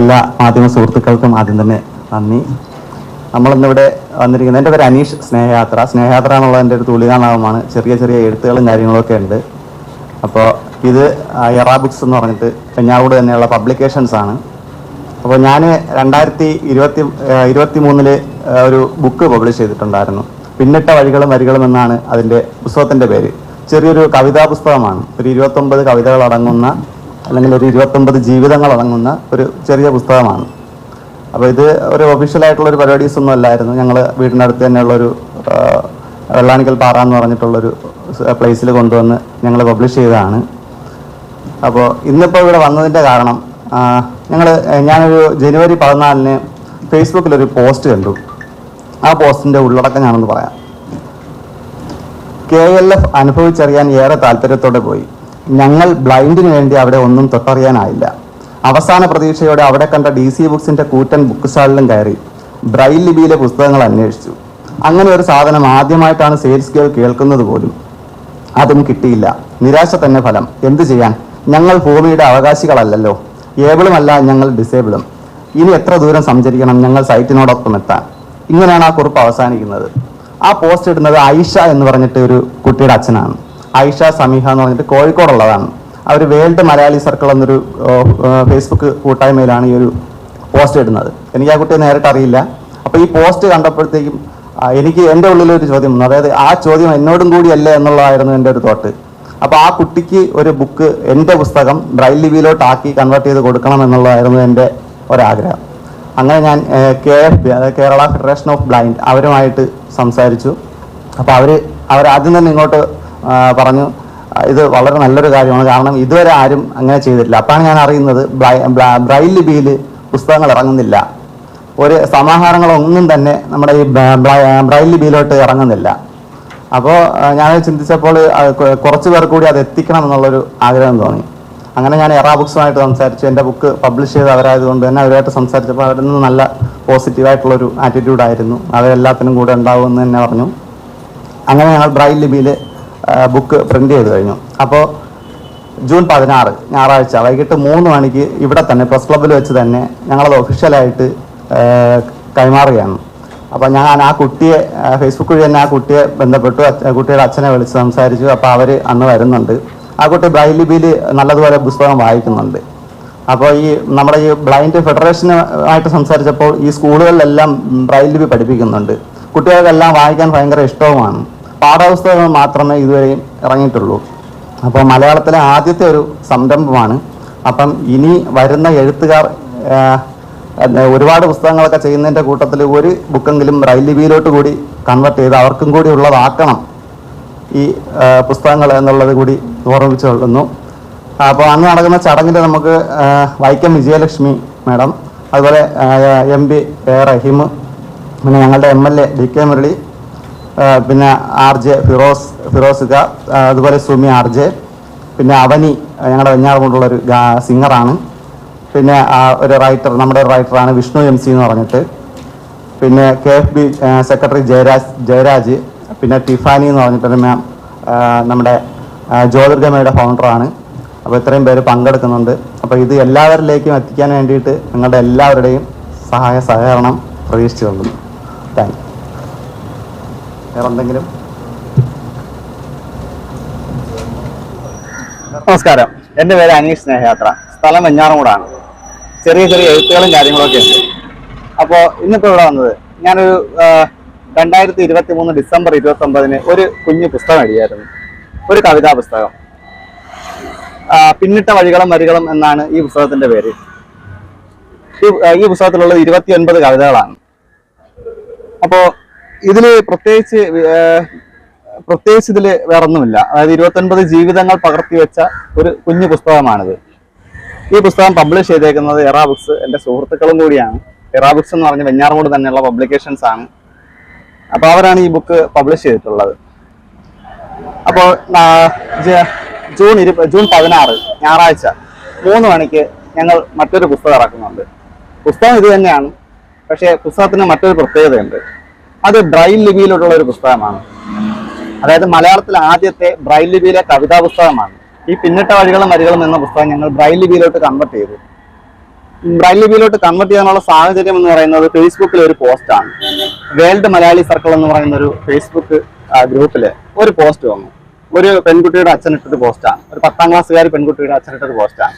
എല്ലാ മാധ്യമ സുഹൃത്തുക്കൾക്കും ആദ്യം തന്നെ നന്ദി. നമ്മളിന്നിവിടെ വന്നിരിക്കുന്നത്, എൻ്റെ പേര് അനീഷ്. സ്നേഹയാത്ര എന്നുള്ളതിൻ്റെ ഒരു തൂലികാനാമമാണ്. ചെറിയ ചെറിയ എഴുത്തുകളും കാര്യങ്ങളൊക്കെ ഉണ്ട്. അപ്പോൾ ഇത് എറാ ബുക്സ് എന്ന് പറഞ്ഞിട്ട് പെഞ്ഞാറൂട് തന്നെയുള്ള പബ്ലിക്കേഷൻസ് ആണ്. അപ്പോൾ ഞാൻ 2023 ഒരു ബുക്ക് പബ്ലിഷ് ചെയ്തിട്ടുണ്ടായിരുന്നു. പിന്നിട്ട വഴികളും വരികളും എന്നാണ് അതിൻ്റെ പുസ്തകത്തിൻ്റെ പേര്. ചെറിയൊരു കവിതാ പുസ്തകമാണ്. ഒരു 29 കവിതകൾ അടങ്ങുന്ന, അല്ലെങ്കിൽ ഒരു 29 ജീവിതങ്ങൾ അടങ്ങുന്ന ഒരു ചെറിയ പുസ്തകമാണ്. അപ്പോൾ ഇത് ഒരു ഒഫീഷ്യലായിട്ടുള്ളൊരു പരിപാടീസ് ഒന്നും അല്ലായിരുന്നു. ഞങ്ങൾ വീടിൻ്റെ അടുത്ത് തന്നെയുള്ളൊരു വെള്ളാണിക്കൽ പാറ എന്ന് പറഞ്ഞിട്ടുള്ളൊരു പ്ലേസിൽ കൊണ്ടുവന്ന് ഞങ്ങൾ പബ്ലിഷ് ചെയ്തതാണ്. അപ്പോൾ ഇന്നിപ്പോൾ ഇവിടെ വന്നതിൻ്റെ കാരണം, ഞാനൊരു ജനുവരി 14 ഫേസ്ബുക്കിലൊരു പോസ്റ്റ് കണ്ടു. ആ പോസ്റ്റിൻ്റെ ഉള്ളടക്കം ഞാനൊന്ന് പറയാം. KLF അനുഭവിച്ചറിയാൻ ഏറെ താല്പര്യത്തോടെ പോയി. ഞങ്ങൾ ബ്ലൈൻഡിന് വേണ്ടി അവിടെ ഒന്നും തൊട്ടറിയാനായില്ല. അവസാന പ്രതീക്ഷയോടെ അവിടെ കണ്ട DC ബുക്സിന്റെ കൂറ്റൻ ബുക്ക് സ്റ്റാളിലും കയറി ബ്രൈൽ ലിപിയിലെ പുസ്തകങ്ങൾ അന്വേഷിച്ചു. അങ്ങനെ ഒരു സാധനം ആദ്യമായിട്ടാണ് സെയിൽസ് ഗേൾ കേൾക്കുന്നത് പോലും. അതും കിട്ടിയില്ല. നിരാശ തന്നെ ഫലം. എന്തു ചെയ്യാൻ? ഞങ്ങൾ ഭൂമിയുടെ അവകാശികളല്ലല്ലോ. ഏബിളുമല്ല, ഞങ്ങൾ ഡിസേബിളും. ഇനി എത്ര ദൂരം സഞ്ചരിക്കണം ഞങ്ങൾ സൈറ്റിനോടൊപ്പം എത്താൻ? ഇങ്ങനെയാണ് ആ കുറിപ്പ് അവസാനിക്കുന്നത്. ആ പോസ്റ്റ് ഇടുന്നത് ഐഷ എന്ന് പറഞ്ഞിട്ട് ഒരു കുട്ടിയുടെ അച്ഛനാണ്. ഐഷ സമീഹ എന്ന് പറഞ്ഞിട്ട് കോഴിക്കോടുള്ളതാണ്. അവർ വേൾഡ് മലയാളി സർക്കിൾ എന്നൊരു ഫേസ്ബുക്ക് കൂട്ടായ്മയിലാണ് ഈ ഒരു പോസ്റ്റ് ഇടുന്നത്. എനിക്ക് ആ കുട്ടിയെ നേരിട്ട് അറിയില്ല. അപ്പോൾ ഈ പോസ്റ്റ് കണ്ടപ്പോഴത്തേക്കും എനിക്ക് എൻ്റെ ഉള്ളിലൊരു ചോദ്യം വന്നു. അതായത് ആ ചോദ്യം എന്നോടും കൂടിയല്ലേ എന്നുള്ളതായിരുന്നു എൻ്റെ ഒരു തോട്ട്. അപ്പോൾ ആ കുട്ടിക്ക് ഒരു ബുക്ക്, എൻ്റെ പുസ്തകം ബ്രൈൽ ലിപിയിലോട്ടാക്കി കൺവേർട്ട് ചെയ്ത് കൊടുക്കണം എന്നുള്ളതായിരുന്നു എൻ്റെ ഒരാഗ്രഹം. അങ്ങനെ ഞാൻ KFB, അതായത് കേരള ഫെഡറേഷൻ ഓഫ് ബ്ലൈൻഡ്, അവരുമായിട്ട് സംസാരിച്ചു. അപ്പോൾ അവർ ആദ്യം തന്നെ ഇങ്ങോട്ട് പറഞ്ഞു, ഇത് വളരെ നല്ലൊരു കാര്യമാണ്, കാരണം ഇതുവരെ ആരും അങ്ങനെ ചെയ്തിട്ടില്ല. അപ്പോഴാണ് ഞാൻ അറിയുന്നത് ബ്രൈൽ ലിപിയിൽ പുസ്തകങ്ങൾ ഇറങ്ങുന്നില്ല. ഒരു സമാഹാരങ്ങളൊന്നും തന്നെ നമ്മുടെ ഈ ബ്രൈൽ ലിപിയിലോട്ട് ഇറങ്ങുന്നില്ല. അപ്പോൾ ഞാൻ ചിന്തിച്ചപ്പോൾ കുറച്ച് പേർ കൂടി അത് എത്തിക്കണം എന്നുള്ളൊരു ആഗ്രഹം തോന്നി. അങ്ങനെ ഞാൻ എറാ ബുക്സുമായിട്ട് സംസാരിച്ചു. എൻ്റെ ബുക്ക് പബ്ലിഷ് ചെയ്ത് അവരായതുകൊണ്ട് തന്നെ അവരുമായിട്ട് സംസാരിച്ചപ്പോൾ അവരിൽ നിന്ന് നല്ല പോസിറ്റീവായിട്ടുള്ളൊരു ആറ്റിറ്റ്യൂഡായിരുന്നു. അവരെല്ലാത്തിനും കൂടെ ഉണ്ടാവുമെന്ന് തന്നെ പറഞ്ഞു. അങ്ങനെ ഞങ്ങൾ ബ്രൈൽ ലിപിയിൽ ബുക്ക് പ്രിൻ്റ് ചെയ്ത് കഴിഞ്ഞു. അപ്പോൾ ജൂൺ 16 ഞായറാഴ്ച വൈകിട്ട് 3 മണിക്ക് ഇവിടെ തന്നെ പ്രസ് ക്ലബ്ബിൽ വെച്ച് തന്നെ ഞങ്ങളത് ഒഫീഷ്യലായിട്ട് കൈമാറുകയാണ്. അപ്പോൾ ഞാൻ ആ കുട്ടിയെ ഫേസ്ബുക്ക് വഴി തന്നെ ആ കുട്ടിയെ ബന്ധപ്പെട്ടു. കുട്ടിയുടെ അച്ഛനെ വിളിച്ച് സംസാരിച്ചു. അപ്പോൾ അവർ അന്ന് വരുന്നുണ്ട്. ആ കുട്ടി ബ്രൈൽ ലിപിയിൽ നല്ലതുപോലെ പുസ്തകം വായിക്കുന്നുണ്ട്. അപ്പോൾ നമ്മുടെ ഈ ബ്ലൈൻഡ് ഫെഡറേഷനുമായിട്ട് സംസാരിച്ചപ്പോൾ ഈ സ്കൂളുകളിലെല്ലാം ബ്രൈൽ ലിപി പഠിപ്പിക്കുന്നുണ്ട്. കുട്ടികൾക്കെല്ലാം വായിക്കാൻ ഭയങ്കര ഇഷ്ടവുമാണ്. പാഠപുസ്തകങ്ങൾ മാത്രമേ ഇതുവരെയും ഇറങ്ങിയിട്ടുള്ളൂ. അപ്പോൾ മലയാളത്തിലെ ആദ്യത്തെ ഒരു സംരംഭമാണ്. അപ്പം ഇനി വരുന്ന എഴുത്തുകാർ ഒരുപാട് പുസ്തകങ്ങളൊക്കെ ചെയ്യുന്നതിൻ്റെ കൂട്ടത്തിൽ ഒരു ബുക്കെങ്കിലും ബ്രൈൽ ലിപിയിലോട്ട് കൂടി കൺവേർട്ട് ചെയ്ത് അവർക്കും കൂടി ഉള്ളതാക്കണം ഈ പുസ്തകങ്ങൾ എന്നുള്ളത് കൂടി ഓർമ്മിച്ചു കൊള്ളുന്നു. അപ്പോൾ അന്ന് നടക്കുന്ന ചടങ്ങിൽ നമുക്ക് വൈക്കം വിജയലക്ഷ്മി മാഡം, അതുപോലെ MP റഹീം, പിന്നെ ഞങ്ങളുടെ MLA DK മുരളി, പിന്നെ RJ ഫിറോസിക, അതുപോലെ സുമി RJ, പിന്നെ അവനി ഞങ്ങളുടെ വെഞ്ഞാറുകൊണ്ടുള്ളൊരു സിംഗറാണ്. പിന്നെ ഒരു റൈറ്റർ, നമ്മുടെ ഒരു റൈറ്ററാണ് വിഷ്ണു MC എന്ന് പറഞ്ഞിട്ട്. പിന്നെ KFB സെക്രട്ടറി ജയരാജ്, പിന്നെ ടിഫാനി എന്ന് പറഞ്ഞിട്ടൊരു മാം നമ്മുടെ ജ്യോതിർഗമയുടെ ഫൗണ്ടറാണ്. അപ്പോൾ ഇത്രയും പേര് പങ്കെടുക്കുന്നുണ്ട്. അപ്പോൾ ഇത് എല്ലാവരിലേക്കും എത്തിക്കാൻ വേണ്ടിയിട്ട് നിങ്ങളുടെ എല്ലാവരുടെയും സഹകരണം പ്രതീക്ഷിച്ചു കൊള്ളുന്നു. Thank you. വേറെ എന്തെങ്കിലും? നമസ്കാരം, എൻ്റെ പേര് അനീഷ്. സ്നേഹയാത്ര, സ്ഥലം വെഞ്ഞാറമൂടാണ്. ചെറിയ ചെറിയ എഴുത്തുകളും കാര്യങ്ങളൊക്കെ ഉണ്ട്. അപ്പോൾ ഇന്നിപ്പോൾ ഇവിടെ വന്നത്, ഞാനൊരു 2023 ഡിസംബർ 29 ഒരു കുഞ്ഞു പുസ്തകം എഴുതിയായിരുന്നു. ഒരു കവിതാ പുസ്തകം. പിന്നിട്ട വഴികളും വരികളും എന്നാണ് ഈ പുസ്തകത്തിന്റെ പേര്. ഈ പുസ്തകത്തിലുള്ളത് 29 കവിതകളാണ്. അപ്പോൾ ഇതിൽ പ്രത്യേകിച്ച് ഇതിൽ വേറൊന്നുമില്ല. അതായത് 29 ജീവിതങ്ങൾ പകർത്തി വെച്ച ഒരു കുഞ്ഞു പുസ്തകമാണിത്. ഈ പുസ്തകം പബ്ലിഷ് ചെയ്തേക്കുന്നത് എറാ ബുക്സ്, എൻ്റെ സുഹൃത്തുക്കളും കൂടിയാണ്. എറാ ബുക്സ് എന്ന് പറഞ്ഞ വെഞ്ഞാറമൂട് തന്നെയുള്ള പബ്ലിക്കേഷൻസ് ആണ്. അപ്പോൾ അവരാണ് ഈ ബുക്ക് പബ്ലിഷ് ചെയ്തിട്ടുള്ളത്. അപ്പോൾ ജൂൺ 16 ഞായറാഴ്ച 3 മണിക്ക് ഞങ്ങൾ മറ്റൊരു പുസ്തകം ഇറക്കുന്നുണ്ട്. പുസ്തകം ഇത് തന്നെയാണ്, പക്ഷേ പുസ്തകത്തിന് മറ്റൊരു പ്രത്യേകതയുണ്ട്. അത് ബ്രൈൽ ലിപിയിലുള്ള ഒരു പുസ്തകമാണ്. അതായത് മലയാളത്തിലെ ആദ്യത്തെ ബ്രൈൽ ലിപിയിലെ കവിതാ പുസ്തകമാണ്. ഈ പിന്നിട്ട വഴികളും വരികളും എന്ന പുസ്തകം ഞങ്ങൾ ബ്രൈൽ ലിപിയിലോട്ട് കൺവേർട്ട് ചെയ്തു. ബ്രൈൽ ലിപിയിലോട്ട് കൺവേർട്ട് ചെയ്യാനുള്ള സാഹചര്യം എന്ന് പറയുന്നത് ഫേസ്ബുക്കിലെ ഒരു പോസ്റ്റാണ്. വേൾഡ് മലയാളി സർക്കിൾ എന്ന് പറയുന്ന ഒരു ഫേസ്ബുക്ക് ഗ്രൂപ്പില് ഒരു പോസ്റ്റ് വന്നു. ഒരു പെൺകുട്ടിയുടെ അച്ഛനിട്ടൊരു പോസ്റ്റാണ്. ഒരു 10ാം ക്ലാസ്സുകാരി പെൺകുട്ടിയുടെ അച്ഛനിട്ടൊരു പോസ്റ്റാണ്.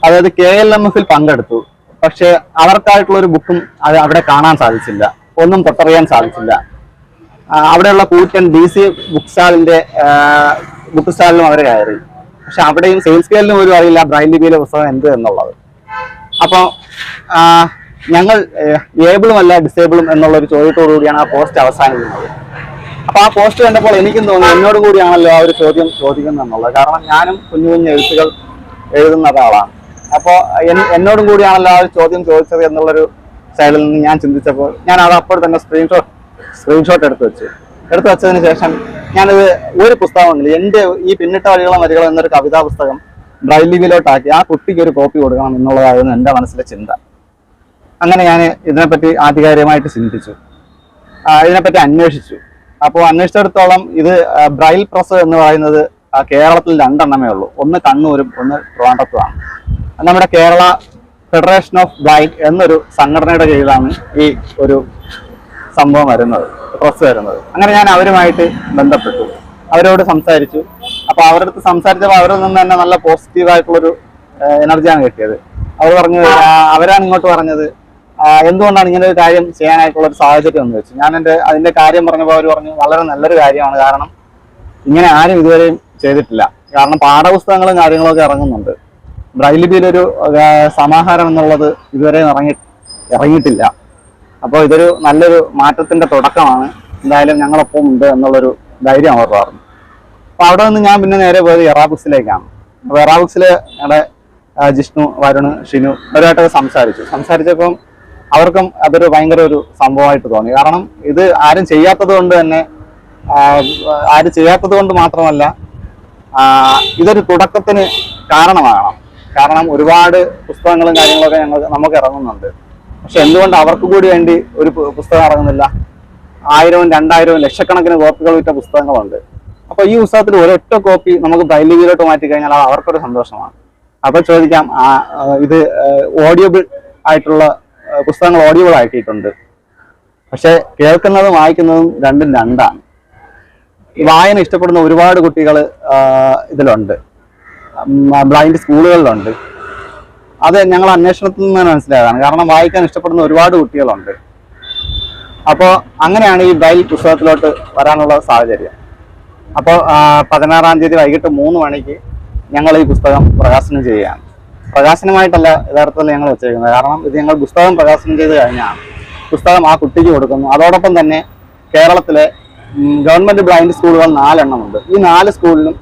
അതായത് KLMF പങ്കെടുത്തു, പക്ഷെ അവർക്കായിട്ടുള്ള ഒരു ബുക്കും അത് അവിടെ കാണാൻ സാധിച്ചില്ല, ഒന്നും തൊട്ടറിയാൻ സാധിച്ചില്ല. അവിടെയുള്ള കൂറ്റൻ DC ബുക്ക് സ്റ്റാളിലും അവർ കയറി, പക്ഷെ അവിടെയും സെയിൽസ് സ്കെയിലിനും പോലും അറിയില്ല ബ്രൈൽ ലിപിയിലെ പുസ്തകം എന്ത് എന്നുള്ളത്. അപ്പോൾ ഞങ്ങൾ ഏബിളും അല്ല ഡിസേബിളും എന്നുള്ള ഒരു ചോദ്യത്തോടു കൂടിയാണ് ആ പോസ്റ്റ് അവസാനിക്കുന്നത്. അപ്പൊ ആ പോസ്റ്റ് കണ്ടപ്പോൾ എനിക്കും തോന്നി എന്നോടും കൂടിയാണല്ലോ ആ ഒരു ചോദ്യം ചോദിക്കുന്നത് എന്നുള്ളത്. കാരണം ഞാനും കുഞ്ഞു കുഞ്ഞു എഴുത്തുകൾ എഴുതുന്ന ഒരാളാണ്. അപ്പോൾ എന്നോടും കൂടിയാണല്ലോ ആ ഒരു ചോദ്യം ചോദിച്ചത് എന്നുള്ളൊരു സൈഡിൽ നിന്ന് ഞാൻ ചിന്തിച്ചപ്പോൾ ഞാൻ അത് അപ്പോൾ തന്നെ സ്ക്രീൻഷോട്ട് എടുത്തു വെച്ചതിന് ശേഷം ഞാനത് ഒരു പുസ്തകമുണ്ട് എൻ്റെ ഈ പിന്നിട്ട വരികൾ എന്നൊരു കവിതാ പുസ്തകം ബ്രൈൽ ലിപിയിലോട്ടാക്കി ആ കുട്ടിക്ക് ഒരു കോപ്പി കൊടുക്കണം എന്നുള്ളതായിരുന്നു എൻ്റെ മനസ്സിലെ ചിന്ത. അങ്ങനെ ഞാൻ ഇതിനെപ്പറ്റി ആധികാരികമായിട്ട് ചിന്തിച്ചു, ഇതിനെപ്പറ്റി അന്വേഷിച്ചു. അപ്പോൾ അന്വേഷിച്ചിടത്തോളം ഇത് ബ്രൈൽ പ്രസ് എന്ന് പറയുന്നത് കേരളത്തിൽ 2 എണ്ണമേ ഉള്ളൂ. ഒന്ന് കണ്ണൂരും ഒന്ന് ട്രിവാൻഡ്രത്തുമാണ്. നമ്മുടെ കേരള ഫെഡറേഷൻ ഓഫ് ബ്ലൈൻഡ് എന്നൊരു സംഘടനയുടെ കീഴിലാണ് ഈ ഒരു സംഭവം വരുന്നത്, പ്രസ് വരുന്നത്. അങ്ങനെ ഞാൻ അവരുമായിട്ട് ബന്ധപ്പെട്ടു, അവരോട് സംസാരിച്ചു. അപ്പോൾ അവരുടെ അടുത്ത് സംസാരിച്ചപ്പോൾ അവരിൽ നിന്ന് തന്നെ നല്ല പോസിറ്റീവായിട്ടുള്ളൊരു എനർജിയാണ് കിട്ടിയത്. അവരാണ് ഇങ്ങോട്ട് പറഞ്ഞത് എന്തുകൊണ്ടാണ് ഇങ്ങനെ ഒരു കാര്യം ചെയ്യാനായിട്ടുള്ള ഒരു സാഹചര്യം എന്ന് വെച്ചു. ഞാൻ അതിന്റെ കാര്യം പറഞ്ഞപ്പോൾ അവർ പറഞ്ഞു വളരെ നല്ലൊരു കാര്യമാണ്, കാരണം ഇങ്ങനെ ആരും ഇതുവരെയും ചെയ്തിട്ടില്ല. കാരണം പാഠപുസ്തകങ്ങളും കാര്യങ്ങളൊക്കെ ഇറങ്ങുന്നുണ്ട്, ബ്രൈൽ ലിപിയിലൊരു സമാഹാരം എന്നുള്ളത് ഇതുവരെ ഇറങ്ങിയിട്ടില്ല. അപ്പോൾ ഇതൊരു നല്ലൊരു മാറ്റത്തിന്റെ തുടക്കമാണ്, എന്തായാലും ഞങ്ങളൊപ്പം ഉണ്ട് എന്നുള്ളൊരു ധൈര്യം അവർ പറഞ്ഞു. അപ്പോൾ അവിടെ നിന്ന് ഞാൻ പിന്നെ നേരെ പോയത് എറാ ബുക്സിലേക്കാണ്. അപ്പോൾ എറാ ബുക്സിൽ ഞങ്ങളുടെ ജിഷ്ണു, വരുണ്, ഷിനു അവരുമായിട്ടൊക്കെ സംസാരിച്ചപ്പം അവർക്കും അതൊരു ഭയങ്കര ഒരു സംഭവമായിട്ട് തോന്നി. കാരണം ഇത് ആരും ചെയ്യാത്തത് കൊണ്ട് മാത്രമല്ല ഇതൊരു തുടക്കത്തിന് കാരണമാകണം. കാരണം ഒരുപാട് പുസ്തകങ്ങളും കാര്യങ്ങളൊക്കെ നമുക്ക് ഇറങ്ങുന്നുണ്ട്, പക്ഷെ എന്തുകൊണ്ട് അവർക്ക് കൂടി വേണ്ടി ഒരു പുസ്തകം ഇറങ്ങുന്നില്ല? 1000, 2000 ലക്ഷക്കണക്കിന് കോപ്പികൾ വിറ്റ പുസ്തകങ്ങളുണ്ട്. അപ്പൊ ഈ പുസ്തകത്തിൽ ഒരൊറ്റ കോപ്പി നമുക്ക് ബ്രൈൽ ലിപിയിലോട്ട് മാറ്റി കഴിഞ്ഞാൽ അത് അവർക്കൊരു സന്തോഷമാണ്. അപ്പൊ ചോദിക്കാം, ഇത് ഓഡിയോബിൾ ആയിട്ടുള്ള പുസ്തകങ്ങൾ ഓഡിയോബിൾ ആക്കിയിട്ടുണ്ട്, പക്ഷെ കേൾക്കുന്നതും വായിക്കുന്നതും രണ്ടാണ്. വായന ഇഷ്ടപ്പെടുന്ന ഒരുപാട് കുട്ടികൾ ഇതിലുണ്ട്, ബ്ലൈൻഡ് സ്കൂളുകളിലുണ്ട്. അത് ഞങ്ങൾ അന്വേഷണത്തിൽ നിന്ന് മനസ്സിലായതാണ്. കാരണം വായിക്കാൻ ഇഷ്ടപ്പെടുന്ന ഒരുപാട് കുട്ടികളുണ്ട്. അപ്പോൾ അങ്ങനെയാണ് ഈ ബ്രൈൽ പുസ്തകത്തിലോട്ട് വരാനുള്ള സാഹചര്യം. അപ്പോൾ 16-ാം തീയതി വൈകിട്ട് 3 മണിക്ക് ഞങ്ങൾ ഈ പുസ്തകം പ്രകാശനം ചെയ്യുകയാണ്. പ്രകാശനമായിട്ടല്ല യഥാർത്ഥത്തിൽ ഞങ്ങൾ വെച്ചേക്കുന്നത്, കാരണം ഇത് ഞങ്ങൾ പുസ്തകം പ്രകാശനം ചെയ്ത് കഴിഞ്ഞാണ് പുസ്തകം ആ കുട്ടിക്ക് കൊടുക്കുന്നു. അതോടൊപ്പം തന്നെ കേരളത്തിലെ ഗവൺമെന്റ് ബ്ലൈൻഡ് സ്കൂളുകൾ 4 എണ്ണമുണ്ട്. ഈ 4 സ്കൂളിലും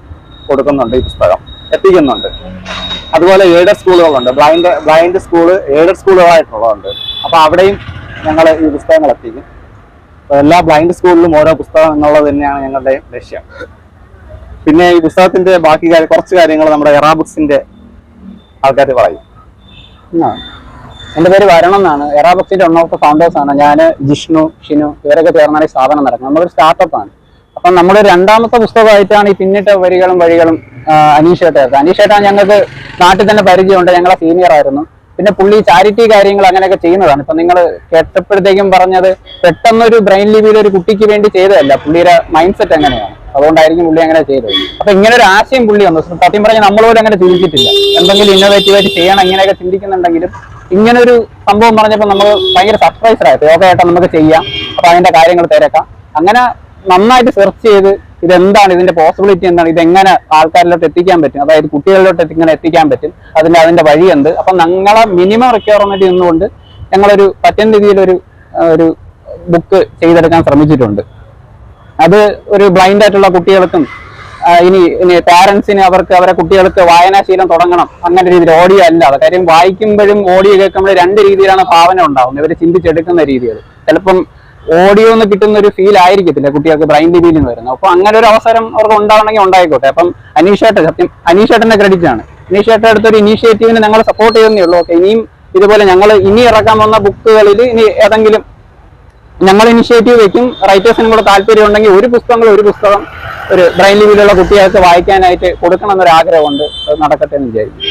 കൊടുക്കുന്നുണ്ട്, ഈ പുസ്തകം എത്തിക്കുന്നുണ്ട്. അതുപോലെ എയ്ഡഡ് സ്കൂളുകളുണ്ട്, ബ്ലൈൻഡ് സ്കൂള് എയ്ഡഡ് സ്കൂളുകളായിട്ടുള്ളതുണ്ട്. അപ്പോൾ അവിടെയും ഞങ്ങൾ ഈ പുസ്തകങ്ങൾ എത്തിക്കും. എല്ലാ ബ്ലൈൻഡ് സ്കൂളിലും ഓരോ പുസ്തകം എന്നുള്ളത് തന്നെയാണ് ഞങ്ങളുടെ ലക്ഷ്യം. പിന്നെ ഈ പുസ്തകത്തിന്റെ ബാക്കി കുറച്ച് കാര്യങ്ങൾ നമ്മുടെ എറാ ബുക്സിന്റെ ആൾക്കാർ പറയും. എൻ്റെ പേര് വരണം എന്നാണ്. എറാ ബുക്സിന്റെ ഫൗണ്ടേഴ്സ് ആണ് ഞാൻ, ജിഷ്ണു, ഷിനു ഇവരൊക്കെ ചേർന്നാണ് ഈ സ്ഥാപനം നടക്കുന്നത്. നമ്മളൊരു സ്റ്റാർട്ടപ്പാണ്. അപ്പം നമ്മുടെ 2ാമത്തെ പുസ്തകമായിട്ടാണ് ഈ പിന്നിട്ട വരികളും അനീഷേട്ടാണ് ഞങ്ങൾക്ക് നാട്ടിൽ തന്നെ പരിചയമുണ്ട്, ഞങ്ങളെ സീനിയർ ആയിരുന്നു. പിന്നെ പുള്ളി ചാരിറ്റി കാര്യങ്ങൾ അങ്ങനെയൊക്കെ ചെയ്യുന്നതാണ്. ഇപ്പൊ നിങ്ങൾ കേട്ടപ്പോഴത്തേക്കും പറഞ്ഞത് പെട്ടെന്നൊരു ബ്രെയിൻ ലിപിയിൽ ഒരു കുട്ടിക്ക് വേണ്ടി ചെയ്തതല്ല, പുള്ളിയുടെ മൈൻഡ് സെറ്റ് എങ്ങനെയാണ്, അതുകൊണ്ടായിരിക്കും പുള്ളി അങ്ങനെ ചെയ്തത്. അപ്പൊ ഇങ്ങനെ ഒരു ആശയം പുള്ളി വന്നു. സത്യം പറഞ്ഞാൽ നമ്മളോട് അങ്ങനെ ചിന്തിച്ചിട്ടില്ല, എന്തെങ്കിലും ഇന്നോവേറ്റീവായിട്ട് ചെയ്യണം ഇങ്ങനെയൊക്കെ ചിന്തിക്കുന്നുണ്ടെങ്കിലും ഇങ്ങനെ ഒരു സംഭവം പറഞ്ഞപ്പോൾ നമ്മൾ ഭയങ്കര സർപ്രൈസ്ഡ് ആയിട്ട് ഓക്കെ ആയിട്ട് നമുക്ക് ചെയ്യാം, അപ്പൊ അതിന്റെ കാര്യങ്ങൾ തിരക്കാം. അങ്ങനെ നന്നായിട്ട് സെർച്ച് ചെയ്ത് ഇതെന്താണ്, ഇതിന്റെ പോസിബിലിറ്റി എന്താണ്, ഇതെങ്ങനെ ആൾക്കാരിലോട്ട് എത്തിക്കാൻ പറ്റും, അതായത് കുട്ടികളിലോട്ട് ഇങ്ങനെ എത്തിക്കാൻ പറ്റും, അതിന്റെ വഴി എന്ത്. അപ്പൊ ഞങ്ങളെ മിനിമം റിക്വയർമെന്റ് നിന്നുകൊണ്ട് ഞങ്ങളൊരു പറ്റുന്ന രീതിയിലൊരു ബുക്ക് ചെയ്തെടുക്കാൻ ശ്രമിച്ചിട്ടുണ്ട്. അത് ഒരു ബ്ലൈൻഡ് ആയിട്ടുള്ള കുട്ടികൾക്കും ഇനി പാരന്റ്സിന് അവരെ കുട്ടികൾക്ക് വായനാശീലം തുടങ്ങണം അങ്ങനെ രീതിയിൽ, ഓഡിയോ അല്ലാതെ. കാര്യം വായിക്കുമ്പോഴും ഓഡിയോ കേൾക്കുമ്പോൾ 2 രീതിയിലാണ് ഭാവന ഉണ്ടാവുന്നത്, ഇവർ ചിന്തിച്ചെടുക്കുന്ന രീതികൾ. ചിലപ്പം ഓഡിയോ എന്ന് കിട്ടുന്ന ഒരു ഫീൽ ആയിരിക്കത്തില്ല കുട്ടികൾക്ക് ബ്രൈൻ ലിപിയിൽ നിന്ന് വരുന്നത്. അപ്പൊ അങ്ങനെ ഒരു അവസരം അവർക്ക് ഉണ്ടാവണമെങ്കിൽ ഉണ്ടായിക്കോട്ടെ. അപ്പം അനീഷേട്ടന്റെ ക്രെഡിറ്റ് ആണ്. അനീഷേട്ടൻ എടുത്തൊരു ഇനീഷ്യേറ്റീവിന് ഞങ്ങൾ സപ്പോർട്ട് ചെയ്യുന്നേ ഉള്ളൂ. ഓക്കെ, ഇനിയും ഇതുപോലെ ഞങ്ങൾ ഇനി ഇറക്കാൻ വന്ന ബുക്കുകളിൽ ഇനി ഏതെങ്കിലും ഞങ്ങൾ ഇനിഷ്യേറ്റീവ് വെക്കും. റൈറ്റേഴ്സിനും കൂടെ താല്പര്യം ഉണ്ടെങ്കിൽ ഒരു പുസ്തകം ഒരു ബ്രൈൻ ലിപിയിലുള്ള കുട്ടികൾക്ക് വായിക്കാനായിട്ട് കൊടുക്കണം എന്നൊരു ആഗ്രഹമുണ്ട്. അത് നടക്കട്ടെ എന്ന് വിചാരിക്കും.